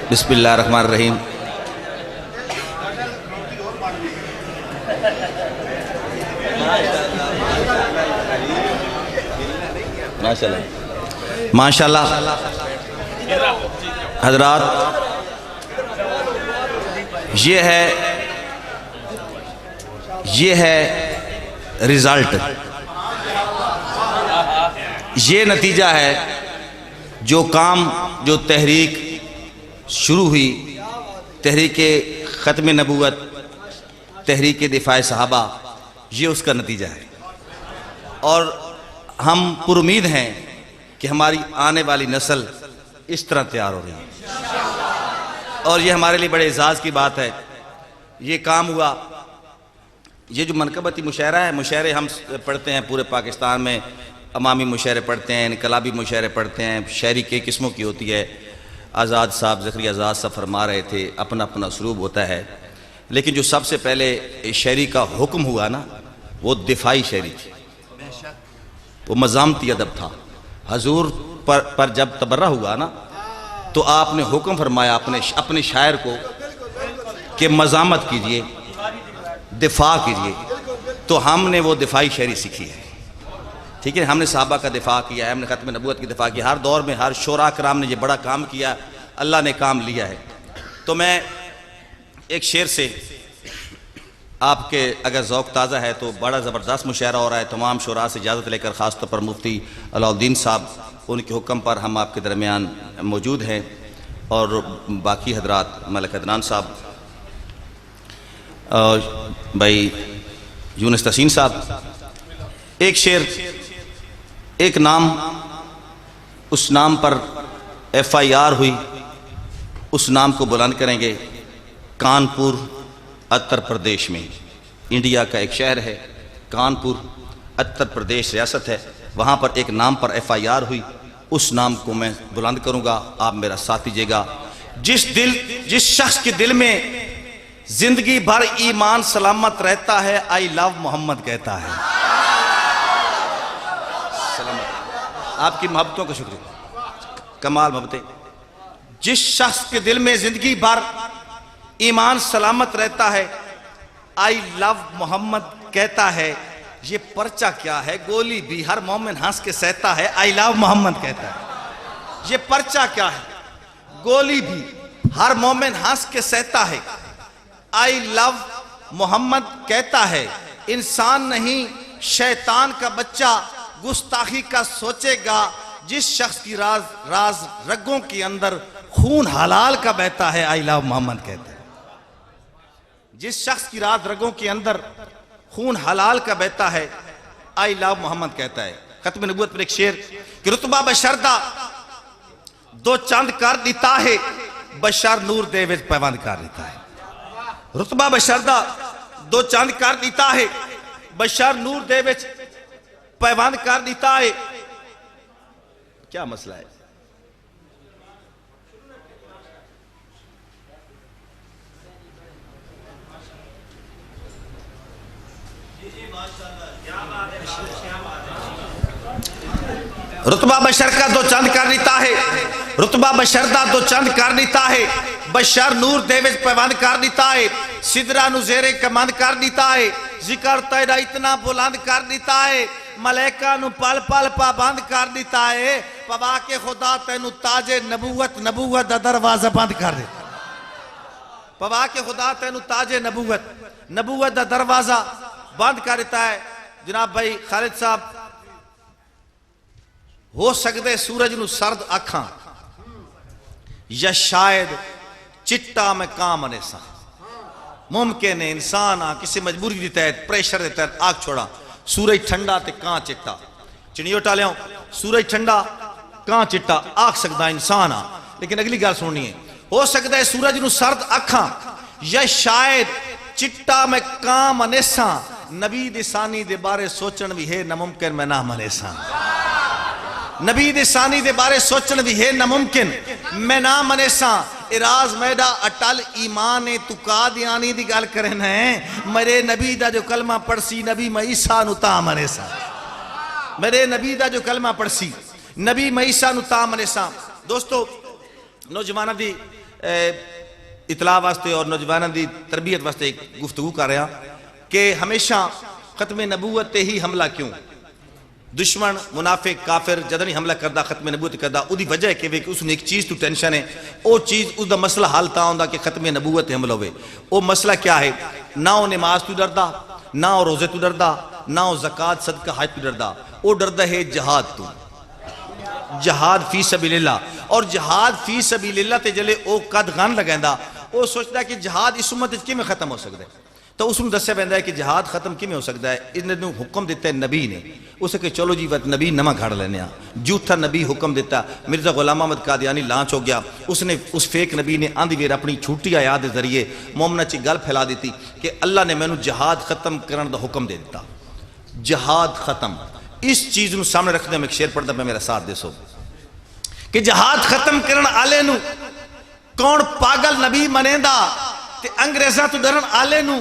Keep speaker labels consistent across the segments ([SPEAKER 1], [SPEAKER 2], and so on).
[SPEAKER 1] बिस्मिल्लाहिर्रहमानिर्रहीम। माशाल्लाह माशाल्लाह हजरात, ये है रिजल्ट, ये नतीजा है। जो काम, जो तहरीक शुरू हुई, तहरीक ख़त्म नबूवत, तहरीक दिफाए सहाबा, ये उसका नतीजा है। और हम पुरुमीद हैं कि हमारी आने वाली नस्ल इस तरह तैयार हो रही है, और ये हमारे लिए बड़े एजाज़ की बात है। ये काम हुआ, ये जो मनकबती मुशायरा है, मुशायरे हम पढ़ते हैं पूरे पाकिस्तान में, अमामी मुशायरे पढ़ते हैं, इनकलाबी मुशायरे पढ़ते हैं। शायरी कई किस्मों की होती है। आज़ाद साहब, ज़करिया आज़ाद साहब फरमा रहे थे, अपना अपना उसलूब होता है। लेकिन जो सबसे पहले शायरी का हुक्म हुआ ना, वो दिफाई शायरी थी, वो मज़ामती अदब था। हजूर पर जब तबर्रा हुआ ना, तो आपने हुक्म फरमाया अपने शायर को कि मज़ामत कीजिए, दिफा कीजिए। तो हमने वो दिफाई शायरी सीखी है, ठीक है। हमने सहाबा का दिफा किया है, हमने ख़त्म नबूवत की दिफा की। हर दौर में हर शोरा कराम ने ये बड़ा काम किया, अल्लाह ने काम लिया है। तो मैं एक शेर से आपके अगर ज़ौक़ ताज़ा है तो, बड़ा ज़बरदस्त मुशायरा हो रहा है। तमाम शोरा से इजाज़त लेकर ख़ास तौर पर मुफ्ती अलाउद्दीन साहब, उनके हुक्म पर हम आपके दरमियान मौजूद हैं, और बाकी हजरात, मलिक अदनान साहब, भाई यूनुस तसीन साहब। एक शेर, एक नाम, उस नाम पर FIR हुई, उस नाम को बुलंद करेंगे। कानपुर उत्तर प्रदेश में, इंडिया का एक शहर है कानपुर, उत्तर प्रदेश रियासत है। वहाँ पर एक नाम पर FIR हुई, उस नाम को मैं बुलंद करूँगा, आप मेरा साथ दीजिएगा। जिस शख्स के दिल में जिंदगी भर ईमान सलामत रहता है, आई लव मोहम्मद कहता है। सलामत, आपकी मोहब्बतों का शुक्रिया, कमाल मोहब्बतें। जिस शख्स के दिल में जिंदगी भर ईमान सलामत रहता है, आई लव मोहम्मद कहता है। ये पर्चा क्या है? गोली भी हर मोमिन हंस के सहता है, आई लव मोहम्मद कहता है। ये पर्चा क्या है? गोली भी हर मोमिन हंस के सहता है, आई लव मोहम्मद कहता है। इंसान नहीं शैतान का बच्चा गुस्ताखी का सोचेगा, जिस शख्स की राज रगों के अंदर खून हलाल का बहता है, आई लव मोहम्मद कहता है। जिस शख्स की राज रगों के अंदर खून हलाल का बहता है, आई लव मोहम्मद कहता है। खत्म नबूवत पर एक शेर कि रुतबा बशरदा दो चंद कर दिता है, बशर नूर दे विच पैबंद कर देता है। रुतबा बशरदा दो चंद कर दिता है, बशर नूर दे विच पैबंद कर देता है। क्या मसला है? रुतबा बशर का दो चंद कर देता है, रुतबा बशरदा दो चंद कर देता है, बशर नूर दे विच पैबंद कर देता है। सिदरा नुजेरे कमंद कर देता है, जिक्र तेरा इतना बुलंद कर देता है, मलैका नु पल पल पाबंद कर देता है। पवा के खुदा तेनू ताजे नबूवत नबूवत दा दरवाजा बंद कर देता है। पवा के खुदा तेनू ताजे नबूवत नबूवत दा दरवाजा बंद कर देता है। जनाब भाई खालिद साहब, हो सकते सूरज नू सर्द अखां, या शायद चिट्टा में काम ने सा। मुमकिन है इंसान आ किसी मजबूरी के तहत, प्रेशर के तहत आग छोड़ा, सूरज ठंडा ते कां चिट्टा। चिड़ियों टालियों, सूरज ठंडा कां चिट्टा आख सकता इंसान आ। लेकिन अगली गल सुननी है, हो सकता है सूरज नू सर्द अखां, या शायद चिट्टा में कां मनेसा। नबी दिसानी दे बारे सोचन भी है नामुमकिन, मैं ना मनेसा। नबी दे सानी दे बारे सोचन भी है नामुमकिन, मैं ना मनेसा। इराज मैदा अटल ईमान तू कादियानी दी गल करन है। मेरे नबी दा जो कलमा पढ़सी नबी मैं ईसा नु ता मनेसा। मेरे नबी दा जो कलमा पढ़सी नबी मैं ईसा नु ता मनेसा। दोस्तों, नौजवानों की इतला वास्ते और नौजवानों की तरबियत वास्ते एक गुफ्तगू कर रहा कि हमेशा खत्म नबूवत ते ही हमला क्यों? दुश्मन मुनाफिक काफिर जदों ही हमला करता खत्म नबूवत करता उसकी वजह कि उसने एक चीज़ तो टेंशन है, वो चीज़ उसका मसला हल ता होंदा कि खत्म नबूवत हमला होवे। वो मसला क्या है? ना वो नमाज तो डरदा, ना वो रोजे तो डरदा, ना वो ज़कात सदका हज तो डरदा, वो डरदा है जहाद तो, जहाद फी सबीलिल्लाह। और जहाद फी सबीलिल्लाह ते जले वो कद गन लगांदा, वो सोचता है कि जहाद इस उम्मत किवें खत्म हो सकता है। तो उसमें दस्या पैंदा है कि जहाद खत्म किवें हो सकता है। इन्होंने हुक्म दिता है नबी ने, उसे कि चलो जी नबी नवा घड़ लेने, झूठा नबी हुक्म दिता। मिर्जा गुलाम अहमद कादियानी लांच हो गया, उसने उस फेक नबी ने आंधी वेर अपनी झूठी आयात के जरिए मोमना च गल फैला दी कि अल्लाह ने मैनू जहाद खत्म करने का हुक्म दे दिता। जहाद खत्म, इस चीज़ को सामने रखते मैं एक शेर पढ़ता, मैं मेरा साथ दसो कि जहाद खत्म करने आले नू कौन पागल नबी मनेंदा ते अंग्रेज़ां तो डरन आले नू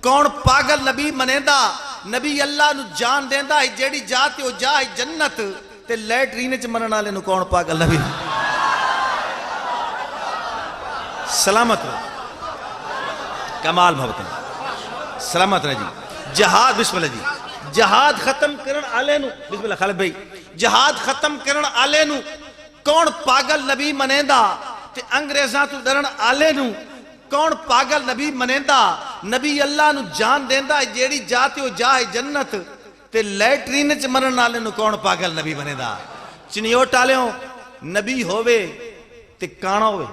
[SPEAKER 1] कौन पागल नबी मनेंदा। नबी अल्लाह नू जान देंदा है, जेड़ी जाते हो जा जन्नत ते लैटरीन च मरन वाले नू कौन पागल नबी। सलामत रहो, कमाल मोहब्बत सलामत रहे जी। जहाद बिस्मिल्लाह जी, जहाद खत्म करन आले नू बिस्मिल्लाह खालिद भाई, जहाद खत्म करन आले नू कौन पागल नबी मनेंदा ते अंग्रेज़ां तो डरन आले नू कौन पागल नबी मनेंदा। नबी अल्लाह नू जान देंदा है, जेड़ी जाते हो जा जन्नत ते लैटरीन च मरन वाले नू कौन पागल नबी मनेंदा। चनियोट आलियों नबी होवे ते काना होवे,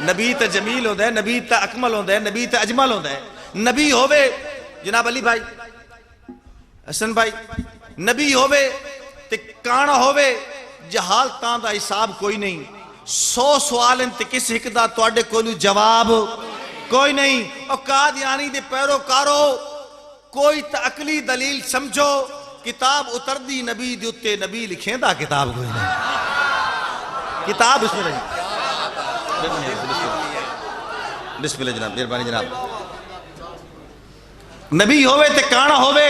[SPEAKER 1] नबी तो जमील होंदा है, नबी तो अकमल होंदा है, नबी तो अजमल होंदा है। नबी होवे जनाब अली भाई, हसन भाई, नबी होवे ते काना होवे, जहालतां दा हिसाब कोई नहीं। 100 सवाल ते किस एक दा तुहाडे कोल जवाब कोई नहीं। और कादियानी दे पैरोकारो कोई अकली दलील समझो, किताब उतरदी नबी दे उत्ते, नबी लिखेंदा किताब कोई नहीं। किताब बिस्मिल्लाह बिस्मिल्लाह जनाब, मेहरबानी जनाब। नबी होवे ते काना होवे,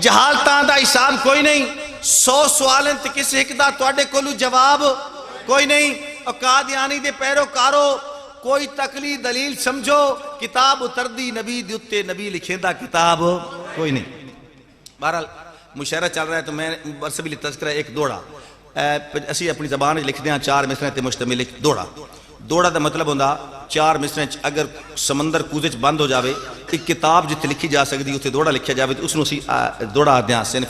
[SPEAKER 1] जहालतां दा हिसाब कोई नहीं। 100 सवाल ते किस एक दा तुहाडे कोल जवाब कोई नहीं। और कादियानी दे पैरोकारो कोई तकली दलील समझो, किताब उतरदी नबी दे उत्ते, नबी लिखेंदा किताब कोई नहीं। बहरहाल मुशायरा चल रहा है तो मैं बस भी तज़किरा एक दौड़ा असी अपनी जबान लिखते हैं 4 मिसरें ते मुश्तमिल एक दौड़ा। दौड़ा का मतलब होंदा 4 मिसरें अगर समंदर कूदे च बंद हो जाए, एक किताब जिथे लिखी जा सकती उत्थे दौड़ा लिखा जाए तो उसनों असी दौड़ा आते हैं। सिर्फ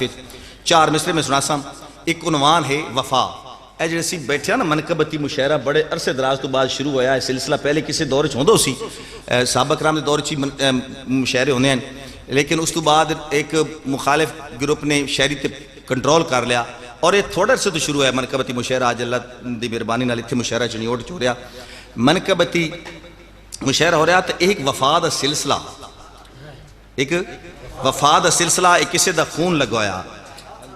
[SPEAKER 1] 4 मिसरे में सुनासा। एक उनवान है वफा। ए जो असी बैठे ना मनकबती मुशायरा बड़े अरसे दराज तो बाद शुरू होया। सिलसिला पहले किसी दौर च होंदा सी, साहबा कराम के दौर च मुशायरे होंदे हैं, लेकिन उस तो बाद एक मुखालिफ ग्रुप ने शायरी ते कंट्रोल कर लिया और ये थोड़े अरसे तो शुरू है मनकबती मुशायरा। अज अल्लाह की मेहरबानी नाल इत्थे मुशायरा चनियोट च हो रहा, मनकबती मुशायरा हो रहा। तो एक वफा दा सिलसिला, एक वफा दा सिलसिला, एक किसी का खून लगवाया,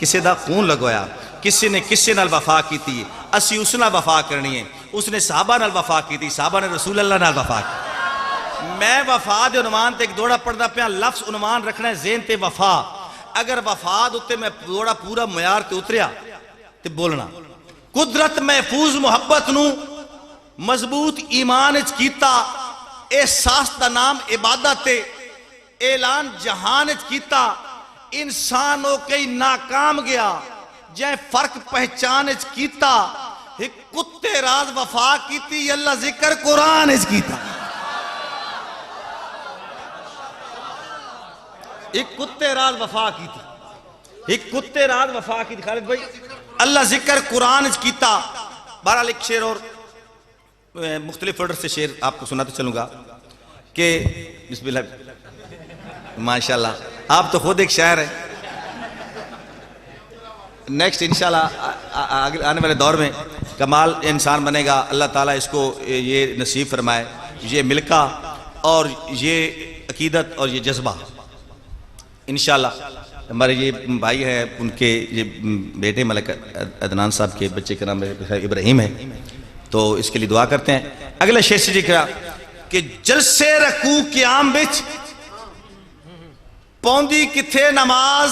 [SPEAKER 1] किसी का खून लगवाया, किसी ने किसी नाल वफा की, असी उस नाल वफा करनी है। उसने साहबा नाल वफा की, साहबा ने रसूल अल्लाह नाल वफा की। मैं वफा दे उनवान ते एक दौड़ा पढ़दा पिया, लफ्ज उनवान रखना है ज़हन ते वफा। अगर वफाद उत्ते मैं दौड़ा पूरा मयार ते उतरिया ते बोलना कुदरत महफूज मुहब्बत नू मजबूत ईमान च कीता, एहसास दा नाम इबादत है, ऐलान जहान च कीता। इंसान हो कई नाकाम गया, जै फर्क पहचान च कीता। एक कुत्ते राज वफा कीती, अल्लाह जिक्र कुरान च कीता। एक कुत्ते राज वफा की थी, एक कुत्ते राज वफा की थी। खालिद भाई अल्लाह जिक्र कुरान च कीता। बहरहाल एक शेर और मुख्तलिफ ऑर्डर से शेर आपको सुनाते चलूंगा कि बिस्मिल्लाह माशाल्लाह आप तो खुद एक शायर है। नेक्स्ट इंशाल्लाह आने वाले दौर में कमाल इंसान बनेगा। अल्लाह ताला इसको ये नसीब फरमाए, ये मिलका और ये अकीदत और ये जज्बा इंशाल्लाह। हमारे ये भाई हैं, उनके ये बेटे मलिक अदनान साहब के बच्चे का नाम इब्राहिम है, तो इसके लिए दुआ करते हैं। अगला शेर से जिक्र कि जलसे रकू क़याम बिच पौंदी किथे नमाज।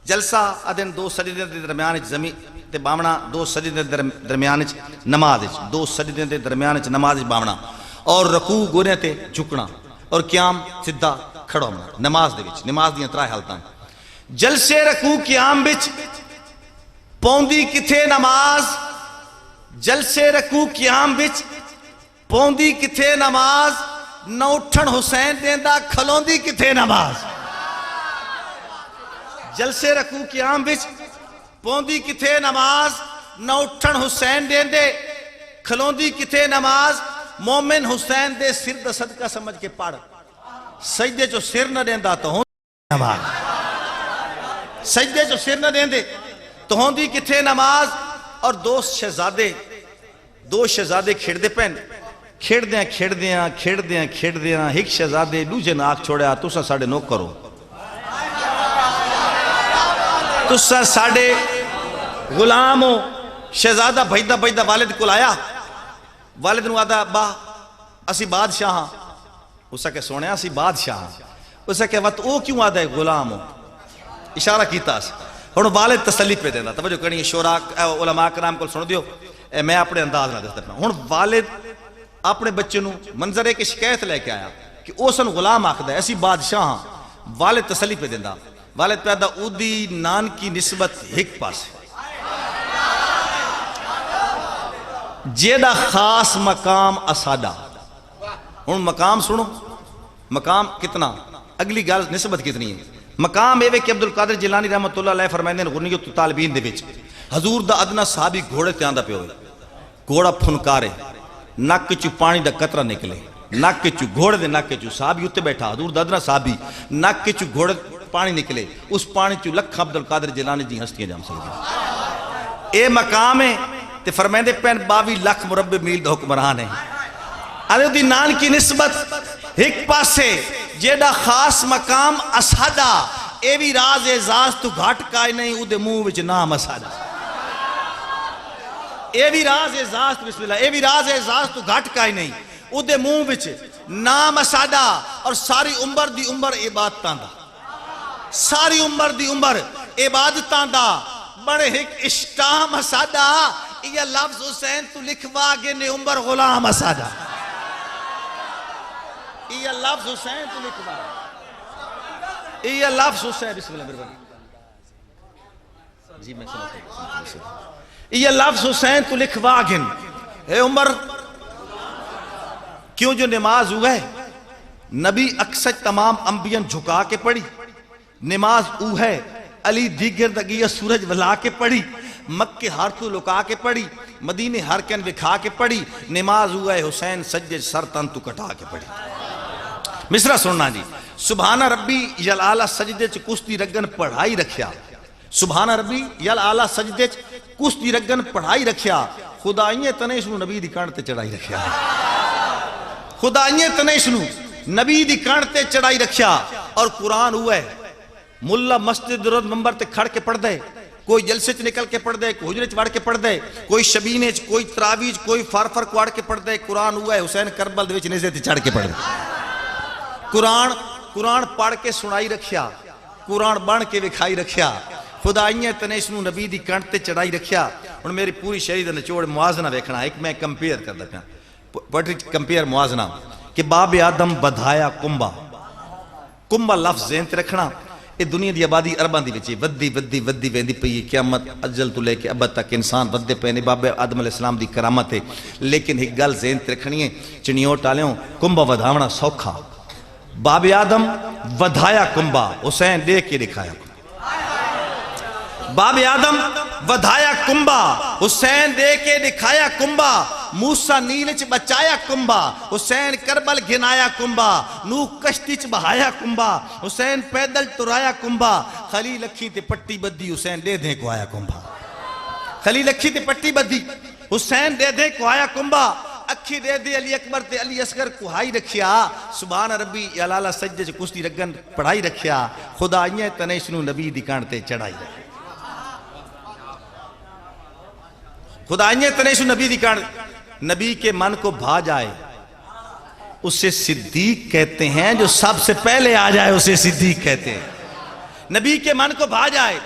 [SPEAKER 1] जलसा अदन 2 सजदे दे दरम्यान जमीन ते बावना, दो सजदे दरम्यान नमाज, दो सजदे के दरम्यान नमाज बावना, और रकू गोने ते झुकना, और क्याम सीधा खड़ा होना नमाज दे विच। नमाज दी त्रै हालतां, जलसे रकू क्याम विच पौंदी किथे नमाज, जलसे रकू क्याम विच पौंदी किथे नमाज, न उठन हुसैन देंदा खलोंदी किथे नमाज। जलसे रकू क्याम विच पौंदी किथे नमाज, न उठन हुसैन देंदे खलोंदी किथे नमाज। मोमिन हुसैन दे सिर दा सदका समझ के पढ़, सजदे चो सिर न देंदा तो होंदी नमाज, सजदे चो सिर न देंदे तो होंदी किथे नमाज। और दो शहजादे खेड़दे पैन, खेड़द्या खेड़द्या खेड़द्या खेड़द्या एक शहजादे दूजे ने आख छोड़िया, तुसा साडे नौकर हो, तुसा साडे गुलाम हो। शहजादा भजदा भजदा वालिद को आया, वालिद नूं आदा बा असी बादशाह हाँ। उस के सोने असी बादशाह हाँ। उस के वत ओ क्यों आदा है गुलाम हो, इशारा किया। हुण वालिद तसली पे देंदा, तवज्जो करनी शोरा उलमा कराम को सुन दियो, मैं अपने अंदाज ना दसदा। हुण वालिद अपने बच्चे नूं मंजर एक शिकायत लेके आया कि उसन गुलाम आखदा है असी बादशाह हाँ। वालिद तसली पे देंदा, वालिद पैदा उदी नान की निस्बत एक पास, जेदा खास मकाम असादा। हुण मकाम सुनो, मकाम कितना, अगली गल निस्बत कितनी है। मकाम एवे कि अब्दुल कादिर जिलानी रहमतुल्लाह अलैह फरमाइंदे ने गुनियत तालिबीन दे विच हजूर दा अदना साहबी घोड़े ते आंदा पियो, घोड़ा फुनकारे, नक चू पानी दा कतरा निकले, नक चू घोड़े दे नक चू साहबी उत्ते बैठा हजूर दा अदना साहबी, नक चू घोड़े पानी निकले, उस पानी चू लख अब्दुल कादिर जिलानी दी हस्तियां जम सकदी। ए मकाम है ते फरमाइंदे पैन 22 लाख मुरब्बे मील दा हुक्मरान है। अरे दी नान की निस्बत एक पासे, जेड़ा खास मकाम असादा, ए भी राज एजाज तू घट काए नहीं, उदे मुंह विच नाम असादा। ए भी राज एजाज, बिस्मिल्लाह, ए भी राज एजाज तू घट काए नहीं, उदे मुंह विच नाम असादा। और सारी उम्र दी उम्र इबादतां दा, सारी उम्र दी उम्र इबादतां दा, बड़े एक इश्ताम असादा। ये लफ्ज हुसैन तू लिखवा गे ने उम्र गुलाम असादा, ये लफ्ज हुसैन तू लिखवा, ये लफ्ज हुसैन, बिस्मिल्लाह जी मैं समझता, ये लफ्ज हुसैन तू लिखवा गिन। ए उमर क्यों जो नमाज हुआ है, नबी अक्सर तमाम अंबियन झुका के पढ़ी, नमाज ऊ है अली दीगर दगिया सूरज वला के पढ़ी, मक्के हर तू लुका के पढ़ी, मदीने हर कन विखा के पढ़ी, नमाज हुआ है हुसैन सज्जे सर तन तू कटा के पढ़ी। मिसरा सुनना जी, सुभाना रब्बी यल आला सजदे च कुश्ती रगन पढ़ाई रखिया, सुभाना रब्बी यल आला सजदे च कुश्ती रगन पढ़ाई रखिया, खुदाइये तने इसनू नबी दी कांड ते चढ़ाई रखिया, खुदाइये तने इसनू नबी दी कांड ते चढ़ाई रखिया। और कुरान हुआ है मुल्ला मस्जिद रोज मंबर ते खड़ के पढ़ दे, कोई जलसे च निकल के पढ़ दे, कोई हुजरे च वड़ के पढ़ दे, कोई शबीने च, कोई तरावीज, कोई फर कुआड़ के पढ़ दे। कुरान हुआ है हुसैन करबल दे विच नेज़े ते चढ़ के पढ़ दे। कुरान पढ़ के सुनाई रखिया, कुरान बन के विखाई रखिया, खुदाइये तने इसनू नबी दी कंठ ते चढ़ाई रखिया। हुण मेरी पूरी शरीर दा निचोड़ मुआजना वेखना, एक मैं कंपेयर करदा पिया, पोएट्री कंपेयर मुआजना कि बाब आदम बधाया कुंबा, कुंबा लफ्ज ज़हन ते रखना। ये दुनिया की आबादी अरबां दी विच वधी वधी वधी वेंदी पई है, क़यामत अजल तो लेके अब तक इंसान वधदे पे ने, बाबे आदम अलैहिस्सलाम दी करामत है। लेकिन एक गल ज़हन ते रखनी है, चिनियोट आलियों कुंबा वधावना सौखा, बाबे आदम वधाया कुंबा, हुसैन दे के दिखाया। बाबे आदम वधाया कुंबा, हुसैन दे के दिखाया कुंबा, मूसा नील च बचाया कुंबा, हुसैन करबल घिनाया कुंबा, नूह कश्ती च बहाया कुंबा, हुसैन पैदल टुराया कुंबा, खलील अखी ते पट्टी बद्दी, हुसैन दे दे को आया कुंबा, खलील अखी ते पट्टी बद्दी, हुसैन दे दे को आया कुंबा, अखी दे दे अली अकबर ते अली असगर कुहाई रखिया। सुभान रब्बी अलाला सज्जे च कुश्ती रगन पढ़ाई रखिया, खुदाइये तने इसनू नबी दी कांड ते चढ़ाई रखिया, खुदाइये तने इसनू नबी दी कांड। नबी के मन को भा जाए उसे सिद्दीक कहते हैं, जो सबसे पहले आ जाए उसे सिद्दीक कहते हैं। नबी के मन को भा जाए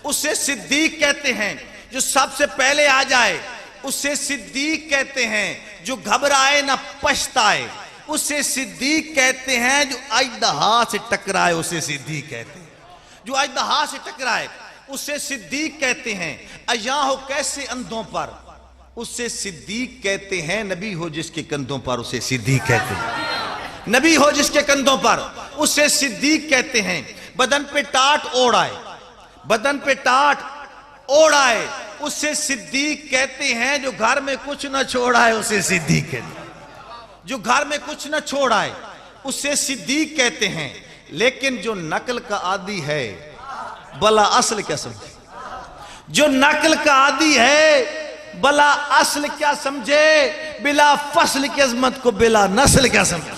[SPEAKER 1] उसे सिद्दीक कहते हैं, जो सबसे पहले आ जाए उसे सिद्दीक कहते हैं। जो घबराए ना पछताए उसे सिद्दीक कहते हैं। जो अजदहा से टकराए उसे सिद्दीक कहते हैं। जो अजदहा से टकराए उसे सिद्दीक कहते हैं। अया हो कैसे अंधों पर उसे सिद्दीक कहते हैं। नबी हो जिसके कंधों पर उसे सिद्दीक कहते हैं। नबी हो जिसके कंधों पर उसे सिद्दीक कहते हैं। बदन पे टाट ओढ़ आए, बदन पे टाट ओढ़ आए उसे सिद्दीक कहते हैं। जो घर में कुछ न छोड़ आए उसे सिद्दीक कहते हैं। जो घर में कुछ न छोड़ आए उसे सिद्दीक कहते हैं। लेकिन जो नकल का आदी है भला असल क्या समझे। जो नकल का आदी है भला असल क्या समझे। बिला फसल की अजमत को बिला नस्ल क्या समझे।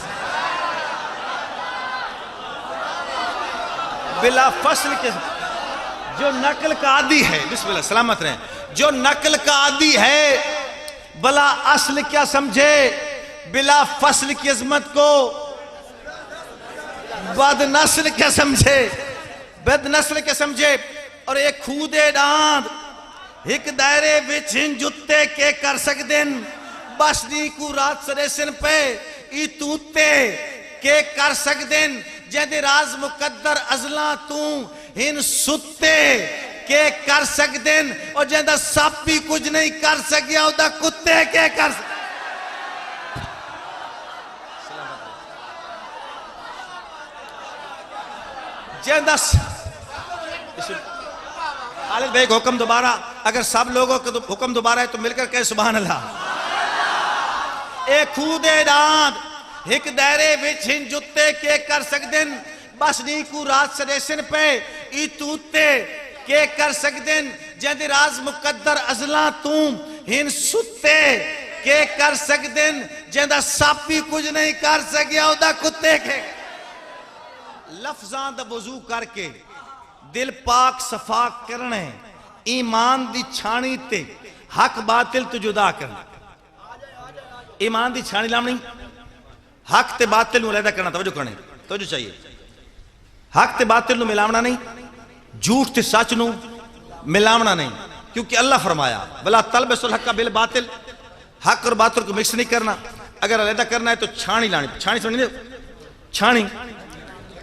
[SPEAKER 1] बिला फसल के जो नकल का आदी है, बिस्मिल्लाह सलामत रहे, जो नकल का आदी है भला असल क्या समझे। बिला फसल की अजमत को बद नस्ल क्या समझे। बद नस्ल क्या समझे। और एक खूदे डांद एक दायरे विच जुत्ते के कर सकते बस नी को रात सरेसन पे ई तूते के कर सकते। जैसे राज मुकद्दर अजला तू हिन सुते के कर सकते। और जैसा सप भी कुछ नहीं कर सकिया उदा कुत्ते के कर खालिद भाई हुक्म दोबारा। अगर सब लोगों का हुक्म दोबारा है तो मिलकर कहे सुभान अल्लाह। एक खूदे दांत एक दायरे विच हिन जुत्ते के कर सकते बस नी को रात सरेसन पे ई तूते के कर सकते। जैसे राज मुकद्दर अजला तू हिन सुते के कर सकते। जैसा सप भी कुछ नहीं कर सकिया उदा कुत्ते के। लफ्जां दा वजू करके दिल पाक सफा करने ईमान दी छाणी ते हक बातिल तो जुदा करना। ईमान दी छाणी लावनी हक ते बातिल नूं अलहदा करना। तवज्जो करनी, तवज्जो चाहिए। हक ते बातिल नूं मिलावना नहीं, झूठ ते सच नूं मिलावना नहीं। क्योंकि अल्लाह फरमाया वला तलबिसुल हक्का बिल बातिल, हक और बातिल को मिक्स नहीं करना। अगर अलहदा करना है तो छाणी लानी। छाणी सुनी दे, छाणी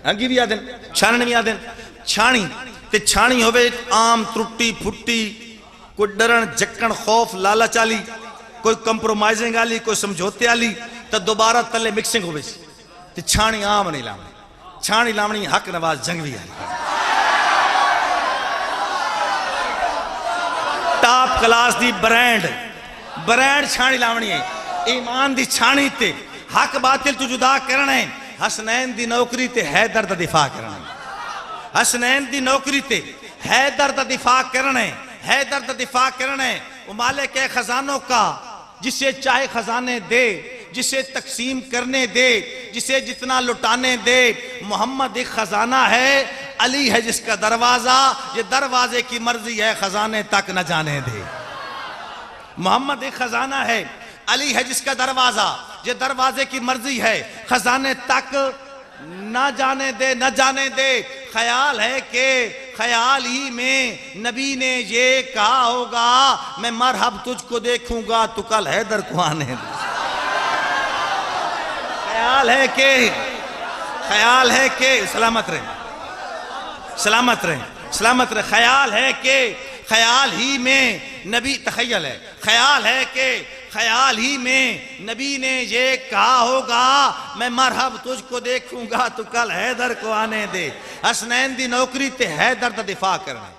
[SPEAKER 1] अगी भी आदन छाणन भी आदन। छाणी ते छाणी होवे आम त्रुटी फुट्टी, कोई डरण जक्कण खौफ लालच आली, कोई कंप्रोमाइजिंग आली, कोई समझौते आली, तो दोबारा तले मिक्सिंग होवे। ते छाणी आम नहीं लावनी। छाणी लावनी हक नवाज जंगवी आली, टॉप क्लास दी ब्रांड ब्रांड छाणी लावनी है। ईमान दी छाणी ते हक बातिल तो जुदा करना है। हसनैन दी नौकरी ते हैदर दा दिफा करना है। हसनैन दी नौकरी ते हैदर दा दिफा करना है। हैदर दा दिफा करना है। वो मालिक है खजानों का, जिसे चाहे खजाने दे, जिसे तकसीम करने दे, जिसे जितना लुटाने दे। मोहम्मद एक खजाना है, अली है जिसका दरवाजा, ये दरवाजे की मर्जी है खजाने तक न जाने दे। मोहम्मद एक खजाना है, अली है जिसका दरवाजा, ये दरवाजे की मर्जी है खजाने तक न जाने दे, न जाने दे। ख्याल है कि ख्याल ही में नबी ने ये कहा होगा मैं मरहब तुझको देखूंगा तो कल हैदर को आने दे। ख्याल है कि सलामत रहे, सलामत रहे, सलामत रहे। ख्याल है कि ख्याल ही में नबी, तखय्यल है, ख्याल है कि ख्याल ही में नबी ने ये कहा होगा मैं मरहब तुझको देखूंगा तो कल हैदर को आने दे। हसनैन दी नौकरी ते हैदर दा दिफा करना,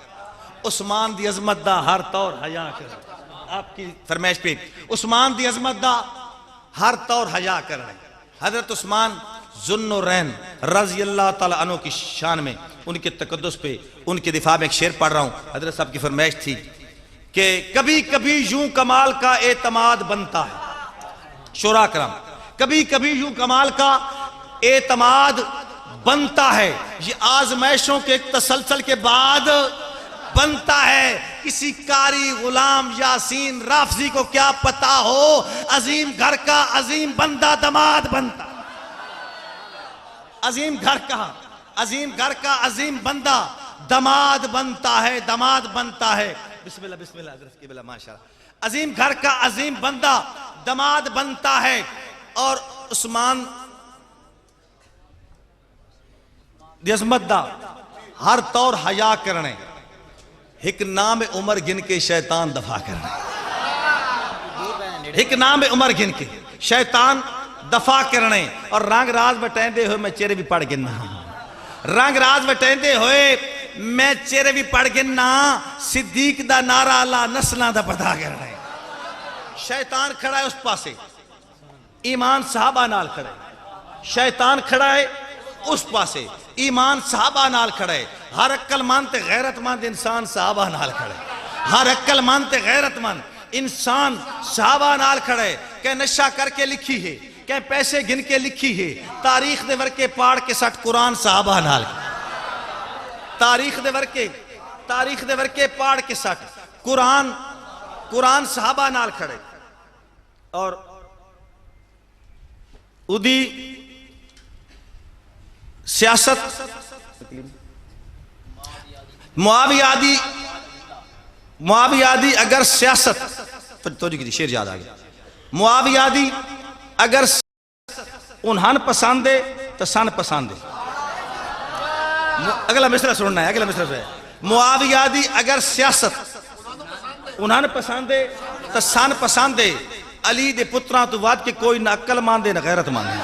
[SPEAKER 1] उस्मान दी अजमत दा हर तौर हया करना। आपकी फरमाइश पे उस्मान दी अजमत दा हर तौर हया करना। हजरत उस्मान ज़ुन्नुरैन रज़ी अल्लाह ताला अन्हु की शान में, उनके तकद्दुस पे, उनके दिफा में एक शेर पढ़ रहा हूँ। हजरत साहब की फरमाइश थी कि कभी कभी यूं कमाल का एतमाद बनता है। शोरा करम, कभी कभी यूं कमाल का एतमाद बनता है, ये आजमाइशों के एक तसलसल के बाद बनता है। किसी कारी गुलाम यासीन राफजी को क्या पता हो अजीम घर का अजीम बंदा दमाद बनता। अजीम घर का अजीम घर का अजीम बंदा दमाद बनता है, दमाद बनता है।
[SPEAKER 2] बिस्मिल्लाह बिस्मिल्लाह बिस्मिल्लाह माशाअल्लाह। अजीम घर का अजीम बंदा दमाद बनता है और उस्मान अजमत दा हर तौर हया करने एक नाम उमर गिन के शैतान दफा करने, एक नाम उमर गिन के शैतान दफा करने। और रंग राज बटेंदे हुए मैं चेहरे भी पढ़ गिनना, रंग राज बटेंदे हुए मैं चेहरे भी पढ़ गिनना। सिद्दीक दा नारा अल्लाह नस्लां दा पता करना। शैतान खड़ा है उस पासे, ईमान साहबा नाल खड़ा है। शैतान खड़ा है उस पासे, ईमान साहबा नाल खड़ा है। हर अक्लमंद ते गैरतमंद इंसान साहबा नाल खड़ा है। हर अक्लमंद ते गैरतमंद इंसान साहबा नाल खड़ा है। क्या नशा करके लिखी है, क्या पैसे गिन के लिखी है। तारीख दे वर्के पाड़ के सट कुरान साहबा नाल, तारीख दे वर्के पाड़ के सट कुरान साहबा नाल खड़े। और उदी सियासत मुआवियादी अगर सियासत तो शेर याद आ गया। मुआवियादी अगर उन्हन पसंद है तो सन पसंद है। अगला मिसरा सुनना है, अगला मिसरा है। मुआवियादी अगर सियासत उन्हन पसंद है तो सन पसंद है। अली दे पुत्रां तो बाद के कोई ना अक्ल मानदे ना गैरत मानदे।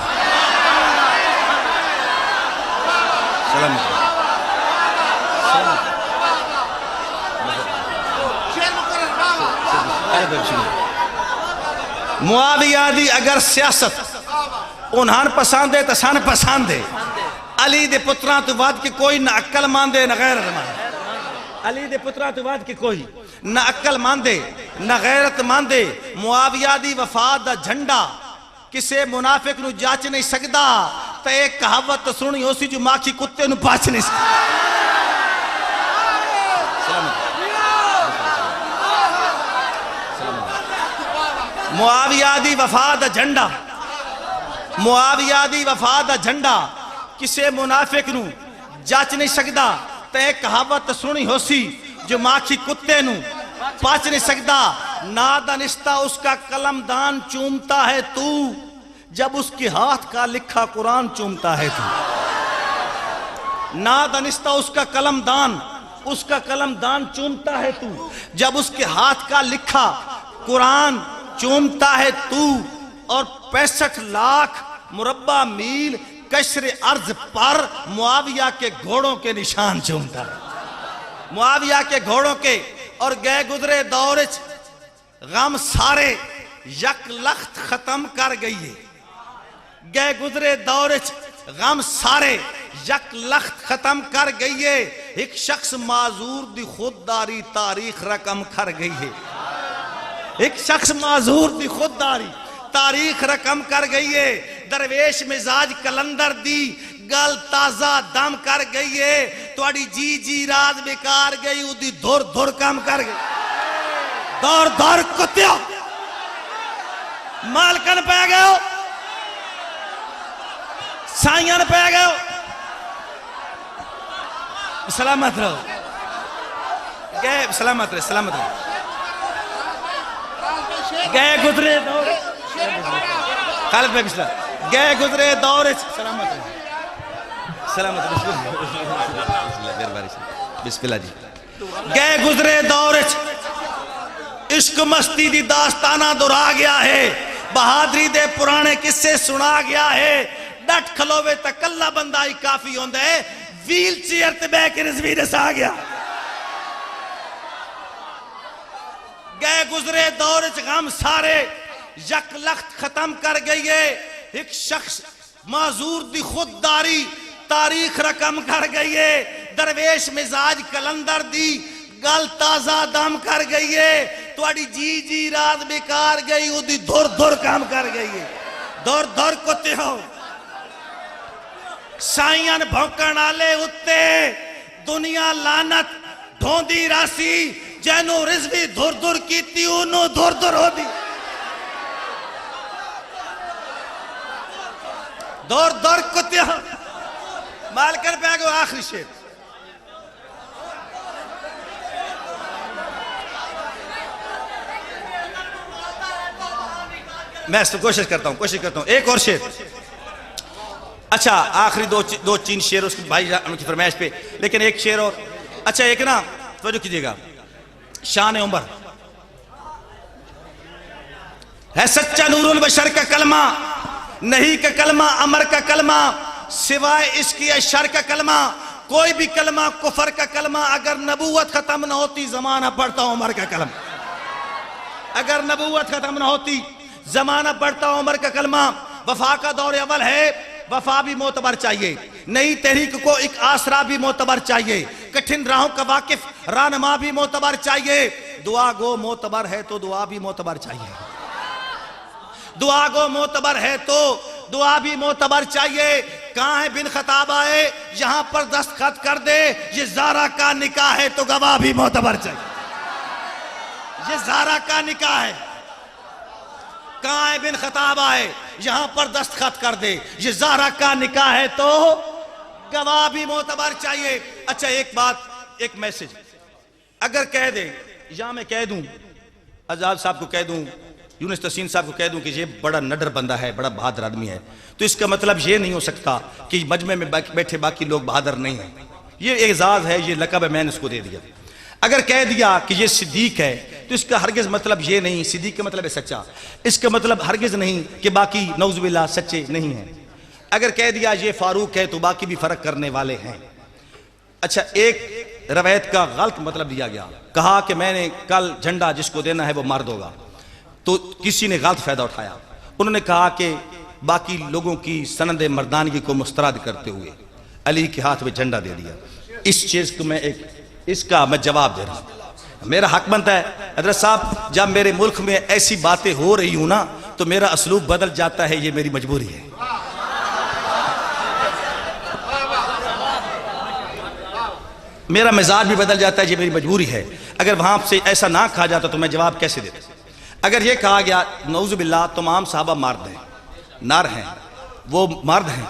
[SPEAKER 2] मुआवियादी अगर सियासत उन्हन पसंद है तो सन पसंद है। अली दे पुत्रां तो बाद के कोई ना अक्ल मानदे ना गैरत मानदे। अली दे पुत्रां तो बाद के कोई ना अक्ल मानदे ना गैरत मानदे। मुआविया दी वफात दा झंडा किसे मुनाफिक नू जाच नहीं सकदा। तो एक कहावत तो सुनी उसी जो माखी कुत्ते नू पाच नहीं सकदा। मुआविया दी वफात दा झंडा, मुआविया दी वफात दा झंडा किसे मुनाफिक नू जाच नहीं सकदा। तो एक कहावत तो सुनी होसी जो माखी कुत्ते नू पाच नहीं सकता। नादानिस्ता उसका कलमदान चूमता है तू, जब उसके हाथ का लिखा कुरान चूमता है तू। नादानिस्ता उसका कलमदान चूमता है तू, जब उसके हाथ का लिखा कुरान चूमता है तू। और 65 लाख मुरब्बा मील कशर अर्ज पर मुआविया के घोड़ों के निशान चूमता है। मुआविया के घोड़ों के और गए गुजरे दौर गम सारे यक लख्त खत्म कर गई है। गए गुजरे दौर गम सारे यक लख्त खत्म कर गई है। एक शख्स माजूर दी खुददारी तारीख रकम कर गई है। एक शख्स माजूर दी खुददारी तारीख रकम कर गई है। दरवेश मिजाज कलंदर दी गल ताजा दम कर गई है। थोड़ी जी रात बेकार गई, उदी धुर काम कर गई। दौर कुत्तिया मालकन पै गए, साइयन पै गए। सलामत रहो, गए सलामत रहे, सलामत रहो। गए गुजरे दौर खालिद भाई बिस्मिल्लाह। गए गुजरे दौर सलामत रहे, सलामत बिस्मिल्लाह जी। गए गुजरे दौर इश्क मस्ती दी दास्ताना दोहरा गया है। बहादुरी दे पुराने किस्से सुना गया है। डट खलोवे तो कल्ला बंदा ही काफी होंदा है। व्हील चेयर ते बैठ के रिजवी दसा गया। गए गुजरे दौर गम सारे यक लख्त खत्म कर गई है। एक शख्स माजूर दी खुददारी तारीख रकम कर गई है। दरवेश मिजाज कलंदर दी गल ताजा दम कर गई है। थोड़ी जी रात बेकार गई, उदी धुर काम कर गई है। धुर कुत्ते हो साइयन भौंकण आले उत्ते दुनिया लानत ढोंदी रासी। जैनू रिजवी धुर कीती उन्हों धुर होदी। धुर कुत्ते मालकन पे गो। आखिरी शेर मैं कोशिश करता हूँ एक और शेर। अच्छा आखिरी दो तीन शेर उसके भाई उनकी फरमाइश पे, लेकिन एक शेर और। अच्छा एक ना तवज्जो कीजिएगा, शान उमर है सच्चा नूरुल बशर का कलमा, नहीं का कलमा अमर का कलमा, सिवाय इसकी अशर का कलमा, कोई भी कलमा कुफर का कलमा, अगर नबूवत खत्म न होती जमाना पढ़ता उमर का कलमा, अगर नबूवत खत्म न होती जमाना पढ़ता उमर का कलमा। वफा का दौर अव्वल है, वफा भी मोतबर चाहिए, नई तहरीक को एक आसरा भी मोतबर चाहिए, कठिन राहों का वाकिफ रहनुमा भी मोतबर चाहिए, दुआ गो मोतबर है तो दुआ भी मोतबर चाहिए, दुआ गो मोतबर है तो दुआ भी मोतबर चाहिए। कहां है बिन खताब आए यहां पर दस्तखत कर दे, ये जारा का निकाह है तो गवाह भी मोतबर चाहिए, ये जारा का निकाह है। कहां है बिन खताब आए यहां पर दस्तखत कर दे, ये जारा का निकाह है तो गवाह भी मोतबर चाहिए। अच्छा एक बात, एक मैसेज अगर कह दे, या मैं कह दूं आजाद साहब को कह दूं, यूनुस तहसीन साहब को कह दूं कि ये बड़ा नडर बंदा है, बड़ा बहादुर आदमी है, तो इसका मतलब ये नहीं हो सकता कि मजमे में बैठे बाकी लोग बहादुर नहीं हैं। ये एजाज है, ये लक़ब है, मैंने उसको दे दिया। अगर कह दिया कि ये सिद्दीक है तो इसका हरगिज मतलब ये नहीं, सिद्दीक का मतलब है सच्चा, इसका मतलब हरगिज नहीं कि बाकी नौजुबिल्लाह सच्चे नहीं हैं। अगर कह दिया ये फारूक है तो बाकी भी फर्क करने वाले हैं। अच्छा एक रवायत का गलत मतलब दिया गया, कहा कि मैंने कल झंडा जिसको देना है वो मर्द होगा, तो किसी ने गलत फायदा उठाया, उन्होंने कहा कि बाकी लोगों की सनद मर्दानगी को मुस्तरद करते हुए अली के हाथ में झंडा दे दिया। इस चीज को मैं इसका मैं जवाब दे रहा हूं, मेरा हक बनता है। हजरत साहब जब मेरे मुल्क में ऐसी बातें हो रही हूं ना तो मेरा असलूब बदल जाता है, ये मेरी मजबूरी है। मेरा मिजाज भी बदल जाता है, ये मेरी मजबूरी है। अगर वहां से ऐसा ना कहा जाता तो मैं जवाब कैसे देता। अगर ये कहा गया नौजुबिल्लाह तमाम साहबा मर्द हैं, नर हैं, वो मर्द हैं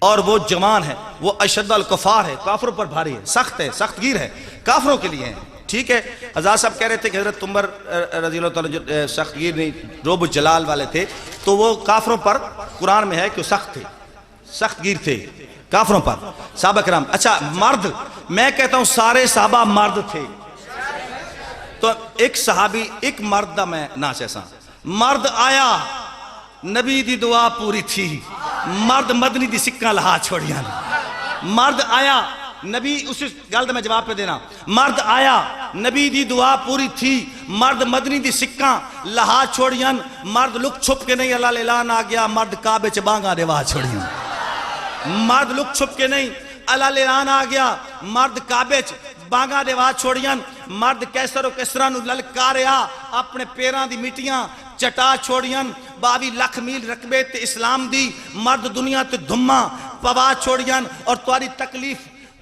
[SPEAKER 2] और वो जवान है, वो अशद्दुल कुफार है, काफिरों पर भारी है, सख्त है, सख्तगीर है, काफिरों के लिए है। ठीक है, आजाद साहब कह रहे थे कि हजरत उमर रज़ी अल्लाह तआला जो सख्तगीर नहीं रोब जलाल वाले थे, तो वो काफिरों पर कुरान में है कि सख्त थे, सख्तगीर थे काफिरों पर, साहबा किराम। अच्छा मर्द, मैं कहता हूं सारे साहबा मर्द थे, तो एक सहाबी एक मर्द दा मैं ना ऐसा मर्द आया, नबी दी दुआ पूरी थी, मर्द मदनी दी सिक्का लहा छोड़ियां, मर्द आया नबी, उस गल दा मैं जवाब पे देना, मर्द आया नबी दी दुआ पूरी थी, मर्द मदनी दी सिक्का लहा छोड़ियां, मर्द लुक छुप के नहीं अल्लाह ऐलान आ गया, मर्द काबे च बांगा देवा छोड़ियां, मर्द लुक छुप के नहीं अल्लाह ऐलान आ गया, मर्द काबे च बांगा देवा छोड़ियां, मर्द कैसर और किसरा नु ललकारिया, अपने पैरां दी मिट्टियां चटा छोड़ियां, 22 लाख मील रकबे ते इस्लाम दी, मर्द दुनिया ते धुम्मा पवा छोड़ियां, और तुहाडी तकलीफ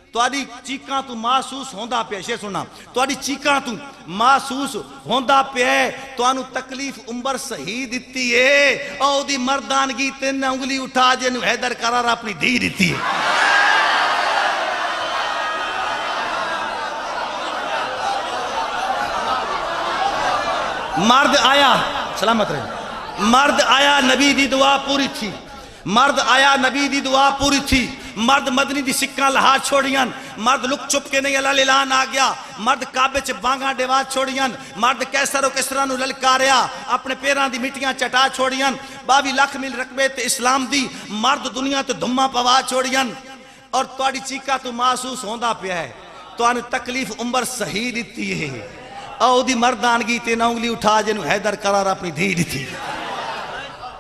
[SPEAKER 2] तुहाडी चीकां तू महसूस होंदा पिया, शेर सुनना, तुहाडी चीकां तू महसूस होंदा पिया, तुहानू तकलीफ उम्र सही दित्ती है, और ओदी मर्दानगी ते उंगली उठा जेनू हैदर करार अपनी धी दित्ती है। मर्द आया, सलामत रहे, मर्द आया नबी दी दुआ पूरी थी, मर्द आया नबी दी दुआ पूरी थी, मर्द मदनी दी सिक्का लहा छोड़ियां, मर्द लुक छुप के नहीं अल्लाह ऐलान आ गया, मर्द काबे च बांगा देवा छोड़ियां, मर्द कैसर और किसरा नु ललकारिया, अपने पैरां दी मिट्टियां चटा छोड़ियां, 22 लाख मील रकबे ते इस्लाम दी, मर्द दुनिया ते धुम्मा पवा छोड़ियां, और तुहाडी चीका तू महसूस होंदा पिया है, तुहानू तकलीफ उम्र सही दित्ती है, और ओदी मर्दानगी ते ना उंगली उठा जेनू हैदर करार अपनी धी दित्ती।